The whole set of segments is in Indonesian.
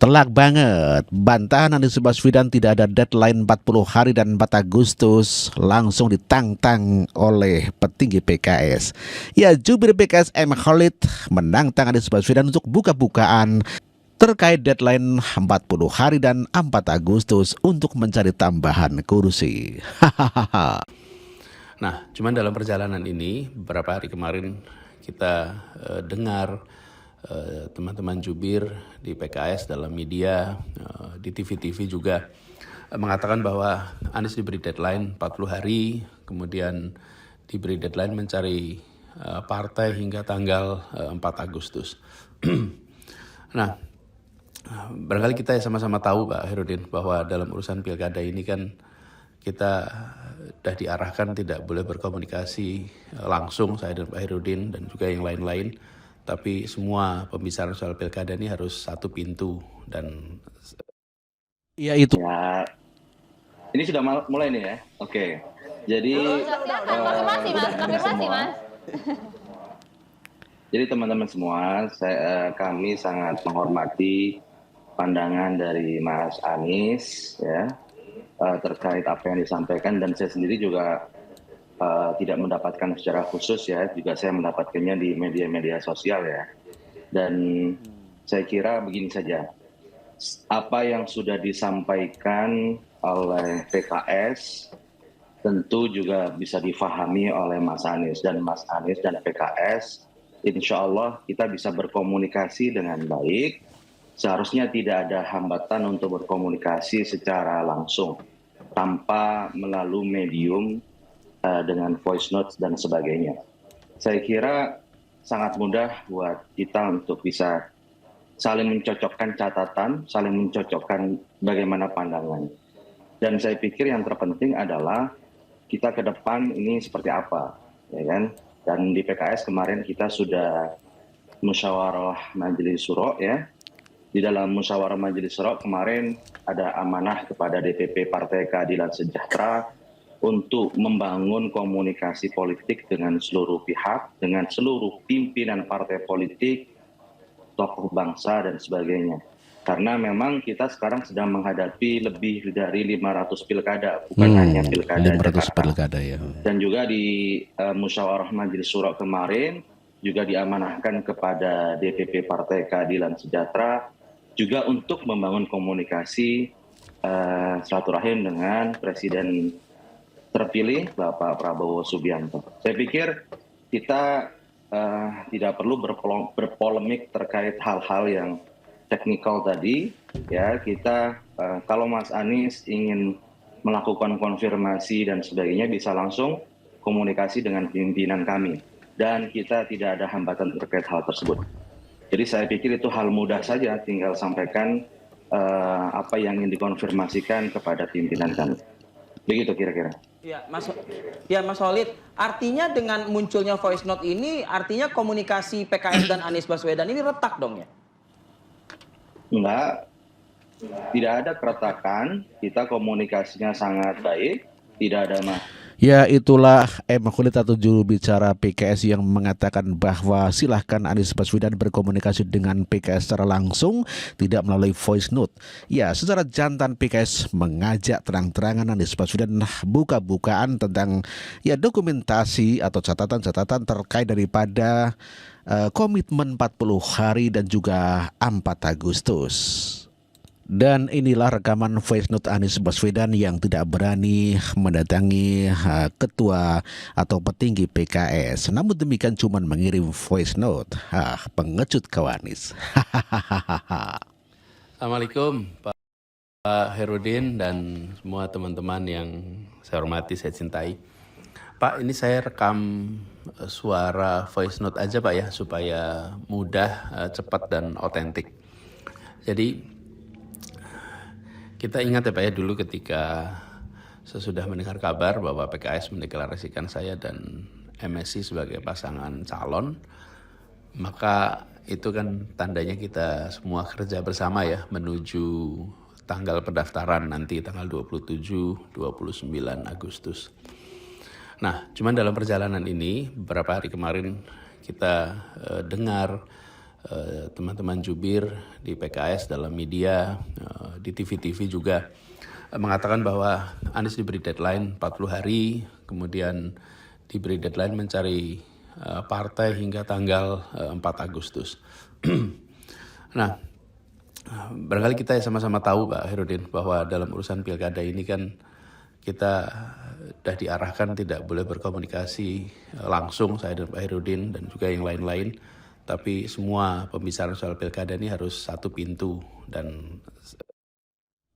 Telak banget, bantahan Anies Baswedan tidak ada deadline 40 hari dan 4 Agustus langsung ditantang oleh petinggi PKS. Ya, jubir PKS M. Khalid menantang Anies Baswedan untuk buka-bukaan terkait deadline 40 hari dan 4 Agustus untuk mencari tambahan kursi. Hahaha. Nah, cuman dalam perjalanan ini beberapa hari kemarin kita dengar teman-teman jubir di PKS dalam media, di TV-TV juga mengatakan bahwa Anies diberi deadline 40 hari, kemudian diberi deadline mencari partai hingga tanggal 4 Agustus. Nah, barangkali kita sama-sama tahu Pak Herudin bahwa dalam urusan pilkada ini kan kita sudah diarahkan tidak boleh berkomunikasi langsung, saya dan Pak Herudin dan juga yang lain-lain. Tapi semua pembicaraan soal pilkada ini harus satu pintu dan Ya itu. Ya, ini sudah mulai nih ya. Oke. Jadi konfirmasi Mas. Jadi teman-teman semua, kami sangat menghormati pandangan dari Mas Anies ya terkait apa yang disampaikan, dan saya sendiri juga tidak mendapatkan secara khusus ya, juga saya mendapatkannya di media-media sosial ya. Dan saya kira begini saja, apa yang sudah disampaikan oleh PKS tentu juga bisa difahami oleh Mas Anies, dan Mas Anies dan PKS insya Allah kita bisa berkomunikasi dengan baik. Seharusnya tidak ada hambatan untuk berkomunikasi secara langsung tanpa melalui medium dengan voice notes dan sebagainya. Saya kira sangat mudah buat kita untuk bisa saling mencocokkan catatan, saling mencocokkan bagaimana pandangan. Dan saya pikir yang terpenting adalah kita ke depan ini seperti apa, ya kan? Dan di PKS kemarin kita sudah musyawarah majelis syuro ya. Di dalam musyawarah majelis syuro kemarin ada amanah kepada DPP Partai Keadilan Sejahtera untuk membangun komunikasi politik dengan seluruh pihak, dengan seluruh pimpinan partai politik, tokoh bangsa dan sebagainya. Karena memang kita sekarang sedang menghadapi lebih dari 500 pilkada, bukan hanya pilkada 500 Jakarta. pilkada ya. Dan juga di musyawarah majelis syuro kemarin juga diamanahkan kepada DPP Partai Keadilan Sejahtera juga untuk membangun komunikasi silaturahim dengan Presiden terpilih Bapak Prabowo Subianto. Saya pikir kita tidak perlu berpolemik terkait hal-hal yang teknikal tadi. Ya, kita kalau Mas Anies ingin melakukan konfirmasi dan sebagainya bisa langsung komunikasi dengan pimpinan kami, dan kita tidak ada hambatan terkait hal tersebut. Jadi saya pikir itu hal mudah saja, tinggal sampaikan apa yang ingin dikonfirmasikan kepada pimpinan kami. Begitu kira-kira. Ya Mas Khalid, artinya dengan munculnya voice note ini artinya komunikasi PKS dan Anies Baswedan ini retak dong ya? Enggak, tidak ada keretakan, kita komunikasinya sangat baik, tidak ada Ya, itulah M. Khalid atau juru bicara PKS yang mengatakan bahwa silahkan Anies Baswedan berkomunikasi dengan PKS secara langsung, tidak melalui voice note. Ya, secara jantan PKS mengajak terang-terangan Anies Baswedan buka-bukaan tentang ya dokumentasi atau catatan-catatan terkait daripada komitmen 40 hari dan juga 4 Agustus. Dan inilah rekaman voice note Anies Baswedan yang tidak berani mendatangi ketua atau petinggi PKS. Namun demikian cuma mengirim voice note. Pengecut kau Anies. Assalamualaikum Pak Herudin dan semua teman-teman yang saya hormati, saya cintai. Pak, ini saya rekam suara voice note aja Pak ya, supaya mudah, cepat dan otentik. Jadi kita ingat ya Pak ya, dulu ketika sesudah mendengar kabar bahwa PKS mendeklarasikan saya dan MSI sebagai pasangan calon, maka itu kan tandanya kita semua kerja bersama ya menuju tanggal pendaftaran nanti tanggal 27-29 Agustus. Nah, cuman dalam perjalanan ini beberapa hari kemarin kita dengar teman-teman jubir di PKS dalam media, di TV-TV juga mengatakan bahwa Anies diberi deadline 40 hari, kemudian diberi deadline mencari partai hingga tanggal 4 Agustus. Nah, barangkali kita sama-sama tahu Pak Herudin bahwa dalam urusan pilkada ini kan kita sudah diarahkan tidak boleh berkomunikasi langsung, saya dan Pak Herudin dan juga yang lain-lain. Tapi semua pembicaraan soal pilkada ini harus satu pintu dan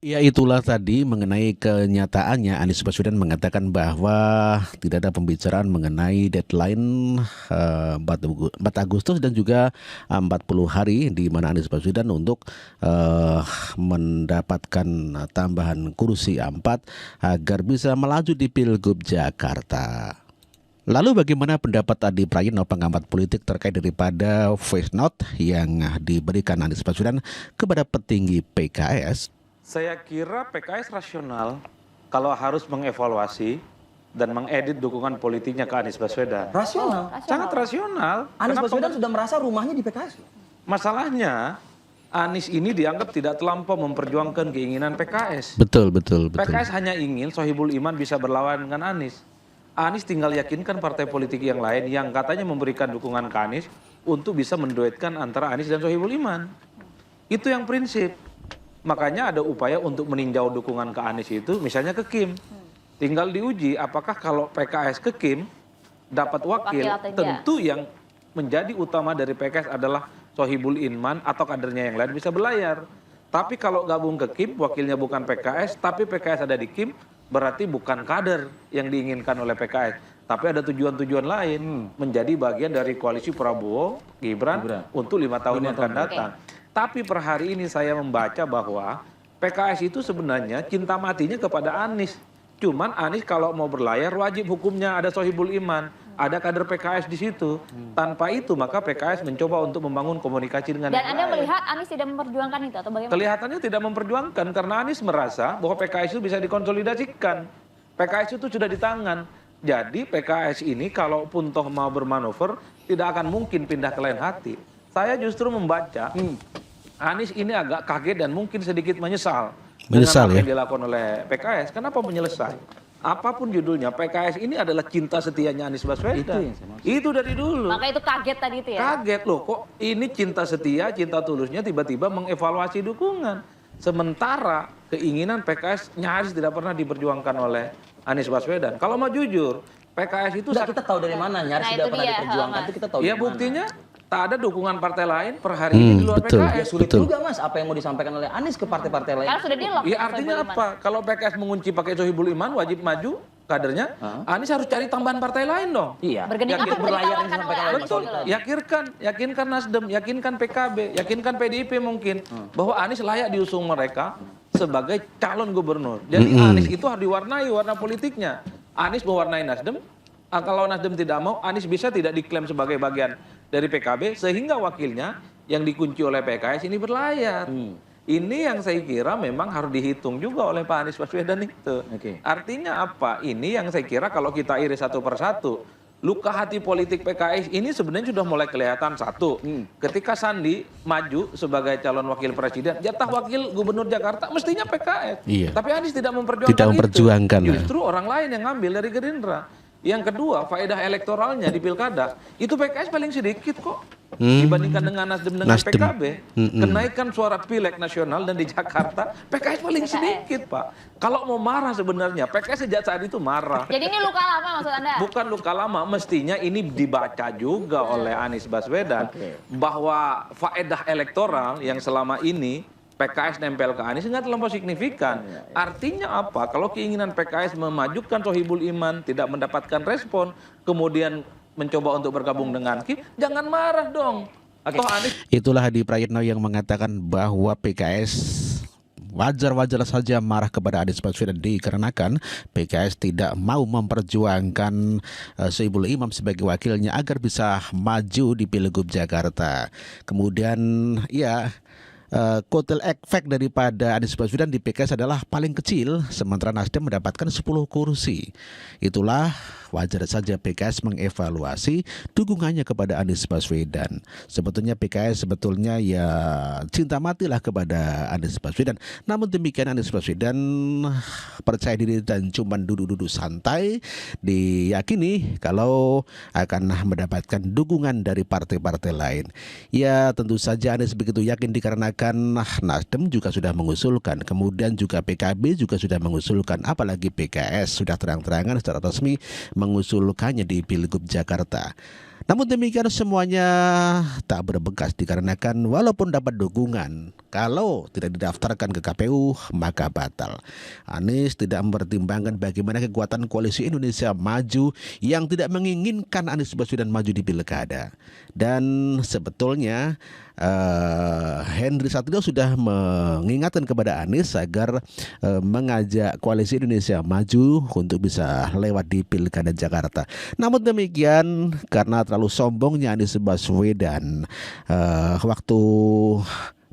Ya itulah tadi mengenai kenyataannya Anies Baswedan mengatakan bahwa tidak ada pembicaraan mengenai deadline 4 Agustus dan juga 40 hari di mana Anies Baswedan untuk mendapatkan tambahan kursi 4 agar bisa melaju di Pilgub Jakarta. Lalu bagaimana pendapat Adi Prayitno pengamat politik terkait daripada voice note yang diberikan Anies Baswedan kepada petinggi PKS? Saya kira PKS rasional kalau harus mengevaluasi dan mengedit dukungan politiknya ke Anies Baswedan. Rasional. Sangat rasional. Anies Kenapa? Baswedan sudah merasa rumahnya di PKS. Masalahnya Anies ini dianggap tidak terlampau memperjuangkan keinginan PKS. Betul. PKS hanya ingin Sohibul Iman bisa berlawan dengan Anies. Anies tinggal yakinkan partai politik yang lain yang katanya memberikan dukungan ke Anies untuk bisa menduetkan antara Anies dan Sohibul Iman. Itu yang prinsip. Makanya ada upaya untuk meninjau dukungan ke Anies itu misalnya ke Kim. Tinggal diuji apakah kalau PKS ke Kim dapat wakil, tentu yang menjadi utama dari PKS adalah Sohibul Iman atau kadernya yang lain bisa berlayar. Tapi kalau gabung ke Kim, wakilnya bukan PKS, tapi PKS ada di Kim, berarti bukan kader yang diinginkan oleh PKS. Tapi ada tujuan-tujuan lain, menjadi bagian dari koalisi Prabowo, Gibran. Untuk 5 tahun yang akan datang. Tapi per hari ini saya membaca bahwa PKS itu sebenarnya cinta matinya kepada Anies. Cuman Anies kalau mau berlayar wajib hukumnya ada Sohibul Iman, ada kader PKS di situ. Tanpa itu maka PKS mencoba untuk membangun komunikasi dengan Dan yang Anda lain. melihat Anies tidak memperjuangkan itu atau bagaimana? Kelihatannya tidak memperjuangkan karena Anies merasa bahwa PKS itu bisa dikonsolidasikan. PKS itu sudah di tangan. Jadi PKS ini kalaupun toh mau bermanuver tidak akan mungkin pindah ke lain hati. Saya justru membaca Anies ini agak kaget dan mungkin sedikit menyesal dengan apa yang dilakukan oleh PKS. Kenapa menyelesai? Apapun judulnya, PKS ini adalah cinta setianya Anies Baswedan. Itu dari dulu. Maka itu kaget tadi itu ya? Kaget loh, kok ini cinta setia, cinta tulusnya tiba-tiba mengevaluasi dukungan. Sementara keinginan PKS nyaris tidak pernah diperjuangkan oleh Anies Baswedan. Kalau mau jujur, PKS itu... Kita tahu dari mana nyaris tidak pernah diperjuangkan itu kita tahu Ya dari mana. buktinya tak ada dukungan partai lain per hari ini di luar PKS. Ya sulit juga Mas apa yang mau disampaikan oleh Anies ke partai-partai lain. Karena sudah di-lock. Ya artinya apa? Kalau PKS mengunci pakai Sohibul Iman wajib maju kadernya, Anies harus cari tambahan partai lain dong. Iya. Bergening apa yang berlayar yang ditawarkan disampaikan oleh oleh Mas Betul, Solid. yakinkan Nasdem, yakinkan PKB, yakinkan PDIP mungkin bahwa Anies layak diusung mereka sebagai calon gubernur. Jadi Anies itu harus diwarnai warna politiknya. Anies mewarnai Nasdem, kalau Nasdem tidak mau, Anies bisa tidak diklaim sebagai bagian dari PKB sehingga wakilnya yang dikunci oleh PKS ini berlayar. Ini yang saya kira memang harus dihitung juga oleh Pak Anies Baswedan itu. Artinya apa? Ini yang saya kira kalau kita iris satu persatu, luka hati politik PKS ini sebenarnya sudah mulai kelihatan satu. Ketika Sandi maju sebagai calon wakil presiden, jatah wakil gubernur Jakarta mestinya PKS. Iya. Tapi Anies tidak memperjuangkan Tidak memperjuangkan. itu. Justru orang lain yang ngambil dari Gerindra. Yang kedua, faedah elektoralnya di pilkada, itu PKS paling sedikit kok. Dibandingkan dengan Nasdem dengan PKB. Kenaikan suara pileg nasional dan di Jakarta, PKS paling sedikit Pak. Kalau mau marah sebenarnya, PKS sejak saat itu marah. Jadi ini luka lama maksud Anda? Bukan luka lama, mestinya ini dibaca juga oleh Anies Baswedan. Bahwa faedah elektoral yang selama ini PKS nempel ke Anies nggak terlampau signifikan. Artinya apa? Kalau keinginan PKS memajukan Sohibul Iman tidak mendapatkan respon, kemudian mencoba untuk bergabung dengan Kim, jangan marah dong. Atau Anies Itulah Adi Prayitno yang mengatakan bahwa PKS wajar-wajar saja marah kepada Anies Baswedan dikarenakan PKS tidak mau memperjuangkan Sohibul Imam sebagai wakilnya agar bisa maju di Pilgub Jakarta. Kemudian ya kotel efek daripada Anies Baswedan di PKS adalah paling kecil, sementara Nasdem mendapatkan 10 kursi. Itulah wajar saja PKS mengevaluasi dukungannya kepada Anies Baswedan. Sebetulnya PKS ya cinta matilah kepada Anies Baswedan. Namun demikian Anies Baswedan percaya diri dan cuma duduk-duduk santai, diyakini kalau akan mendapatkan dukungan dari partai-partai lain. Ya tentu saja Anies begitu yakin dikarenakan Nasdem juga sudah mengusulkan, kemudian juga PKB juga sudah mengusulkan, apalagi PKS sudah terang-terangan secara resmi mengusulkannya di Pilgub Jakarta. Namun demikian semuanya tak berbekas dikarenakan walaupun dapat dukungan, kalau tidak didaftarkan ke KPU maka batal. Anies tidak mempertimbangkan bagaimana kekuatan koalisi Indonesia Maju yang tidak menginginkan Anies Baswedan maju di pilkada. Dan sebetulnya Henry Satrio sudah mengingatkan kepada Anies agar mengajak koalisi Indonesia Maju untuk bisa lewat di pilkada Jakarta. Namun demikian karena terlalu sombongnya Anies Baswedan, waktu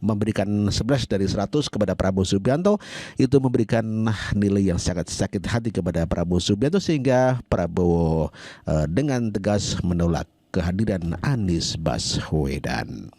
memberikan 11 dari 100 kepada Prabowo Subianto, itu memberikan nilai yang sangat sakit hati kepada Prabowo Subianto, sehingga Prabowo dengan tegas menolak kehadiran Anies Baswedan.